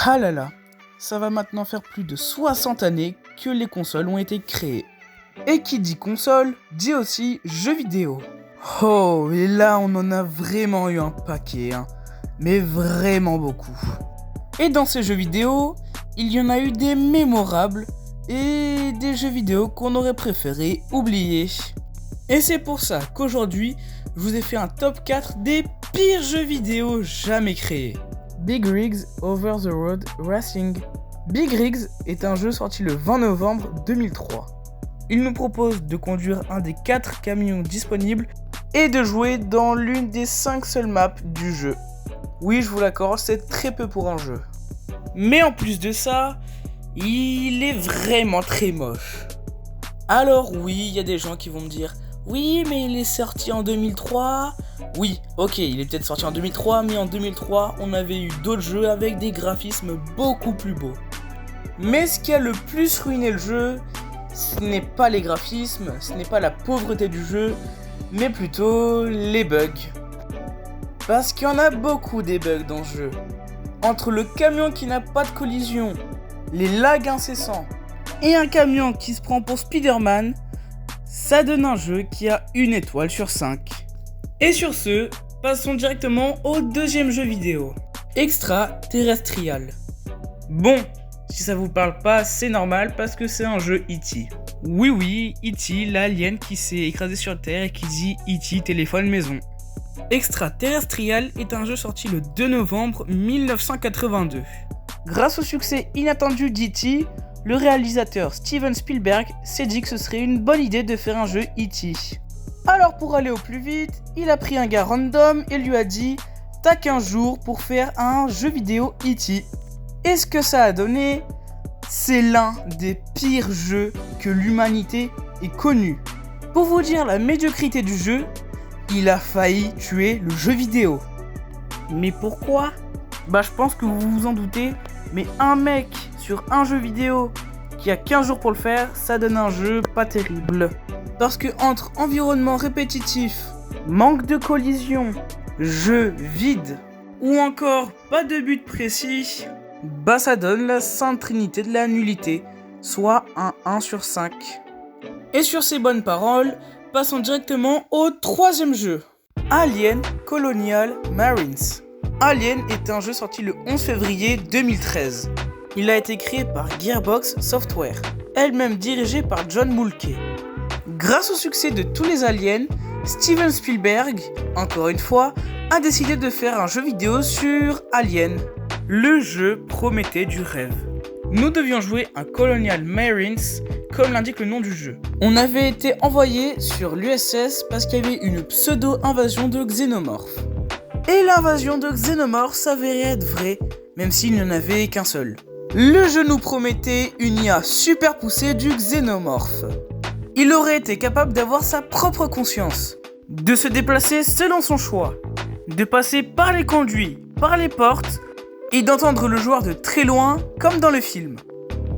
Ah là là, ça va maintenant faire plus de 60 années que les consoles ont été créées. Et qui dit console, dit aussi jeux vidéo. Oh, et là on en a vraiment eu un paquet, hein. Mais vraiment beaucoup. Et dans ces jeux vidéo, il y en a eu des mémorables et des jeux vidéo qu'on aurait préféré oublier. Et c'est pour ça qu'aujourd'hui, je vous ai fait un top 4 des pires jeux vidéo jamais créés. Big Rigs Over the Road Racing. Big Rigs est un jeu sorti le 20 novembre 2003. Il nous propose de conduire un des 4 camions disponibles et de jouer dans l'une des 5 seules maps du jeu. Oui, je vous l'accorde, c'est très peu pour un jeu. Mais en plus de ça, il est vraiment très moche. Alors oui, il y a des gens qui vont me dire « Oui, mais il est sorti en 2003 ». Oui, ok, il est peut-être sorti en 2003, mais en 2003, on avait eu d'autres jeux avec des graphismes beaucoup plus beaux. Mais ce qui a le plus ruiné le jeu, ce n'est pas les graphismes, ce n'est pas la pauvreté du jeu, mais plutôt les bugs. Parce qu'il y en a beaucoup des bugs dans ce jeu. Entre le camion qui n'a pas de collision, les lags incessants, et un camion qui se prend pour Spider-Man, ça donne un jeu qui a 1 étoile sur 5. Et sur ce, passons directement au deuxième jeu vidéo, Extraterrestrial. Bon, si ça vous parle pas, c'est normal parce que c'est un jeu E.T. Oui, E.T., l'alien qui s'est écrasé sur Terre et qui dit E.T. téléphone maison. Extraterrestrial est un jeu sorti le 2 novembre 1982. Grâce au succès inattendu d'E.T., le réalisateur Steven Spielberg s'est dit que ce serait une bonne idée de faire un jeu E.T. Alors pour aller au plus vite, il a pris un gars random et lui a dit « T'as 15 jours pour faire un jeu vidéo E.T. » Et ce que ça a donné, c'est l'un des pires jeux que l'humanité ait connu. Pour vous dire la médiocrité du jeu, il a failli tuer le jeu vidéo. Mais pourquoi ? Je pense que vous vous en doutez, mais un mec sur un jeu vidéo qui a 15 jours pour le faire, ça donne un jeu pas terrible. Parce que entre environnement répétitif, manque de collision, jeu vide, ou encore pas de but précis, ça donne la sainte trinité de la nullité, soit un 1 sur 5. Et sur ces bonnes paroles, passons directement au troisième jeu, Alien Colonial Marines. Alien est un jeu sorti le 11 février 2013. Il a été créé par Gearbox Software, elle-même dirigée par John Mulcahy. Grâce au succès de tous les aliens, Steven Spielberg, encore une fois, a décidé de faire un jeu vidéo sur Alien. Le jeu promettait du rêve. Nous devions jouer un Colonial Marines, comme l'indique le nom du jeu. On avait été envoyé sur l'USS parce qu'il y avait une pseudo-invasion de xénomorphes. Et l'invasion de xénomorphes s'avérait être vraie, même s'il n'y en avait qu'un seul. Le jeu nous promettait une IA super poussée du xénomorphe. Il aurait été capable d'avoir sa propre conscience, de se déplacer selon son choix, de passer par les conduits, par les portes, et d'entendre le joueur de très loin, comme dans le film.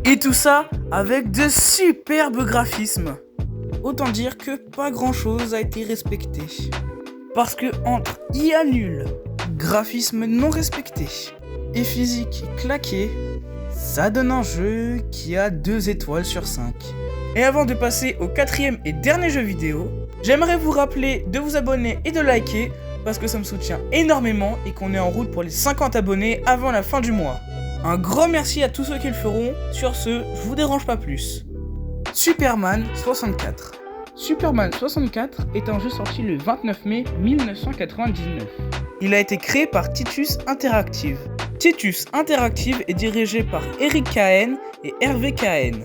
Et tout ça avec de superbes graphismes. Autant dire que pas grand chose a été respecté. Parce que entre IA nul, graphisme non respecté et physique claquée, ça donne un jeu qui a 2 étoiles sur 5. Et avant de passer au 4e et dernier jeu vidéo, j'aimerais vous rappeler de vous abonner et de liker parce que ça me soutient énormément et qu'on est en route pour les 50 abonnés avant la fin du mois. Un grand merci à tous ceux qui le feront. Sur ce, je vous dérange pas plus. Superman 64. Superman 64 est un jeu sorti le 29 mai 1999. Il a été créé par Titus Interactive. Titus Interactive est dirigé par Eric Kahn et Hervé Kahn.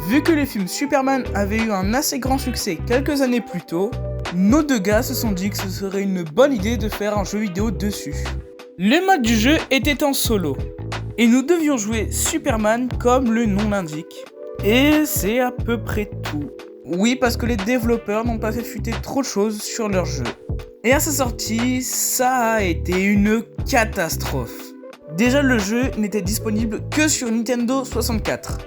Vu que le film Superman avait eu un assez grand succès quelques années plus tôt, nos deux gars se sont dit que ce serait une bonne idée de faire un jeu vidéo dessus. Le mode du jeu était en solo, et nous devions jouer Superman comme le nom l'indique. Et c'est à peu près tout. Oui, parce que les développeurs n'ont pas fait fuiter trop de choses sur leur jeu. Et à sa sortie, ça a été une catastrophe. Déjà, le jeu n'était disponible que sur Nintendo 64.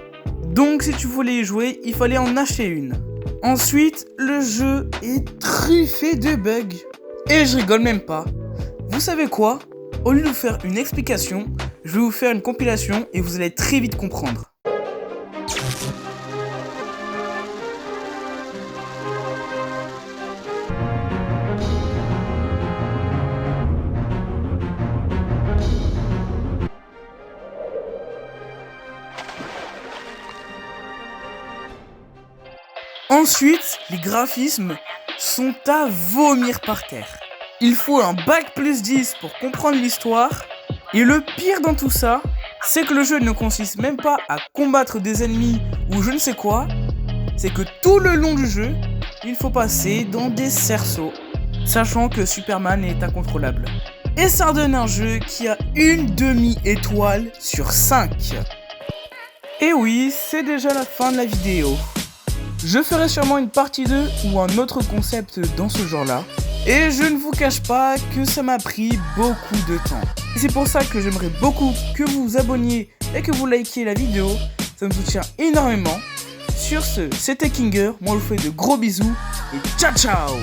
Donc si tu voulais y jouer, il fallait en acheter une. Ensuite, le jeu est truffé de bugs. Et je rigole même pas. Vous savez quoi ? Au lieu de faire une explication, Je vais vous faire une compilation et vous allez très vite comprendre. Ensuite, les graphismes sont à vomir par terre. Il faut un bac plus 10 pour comprendre l'histoire. Et le pire dans tout ça, c'est que le jeu ne consiste même pas à combattre des ennemis ou je ne sais quoi. C'est que tout le long du jeu, il faut passer dans des cerceaux, sachant que Superman est incontrôlable. Et ça donne un jeu qui a une demi-étoile sur 5. Et oui, c'est déjà la fin de la vidéo. Je ferai sûrement une partie 2 ou un autre concept dans ce genre-là. Et je ne vous cache pas que ça m'a pris beaucoup de temps. Et c'est pour ça que j'aimerais beaucoup que vous vous abonniez et que vous likiez la vidéo. Ça me soutient énormément. Sur ce, c'était Kinger. Moi je vous fais de gros bisous et ciao ciao.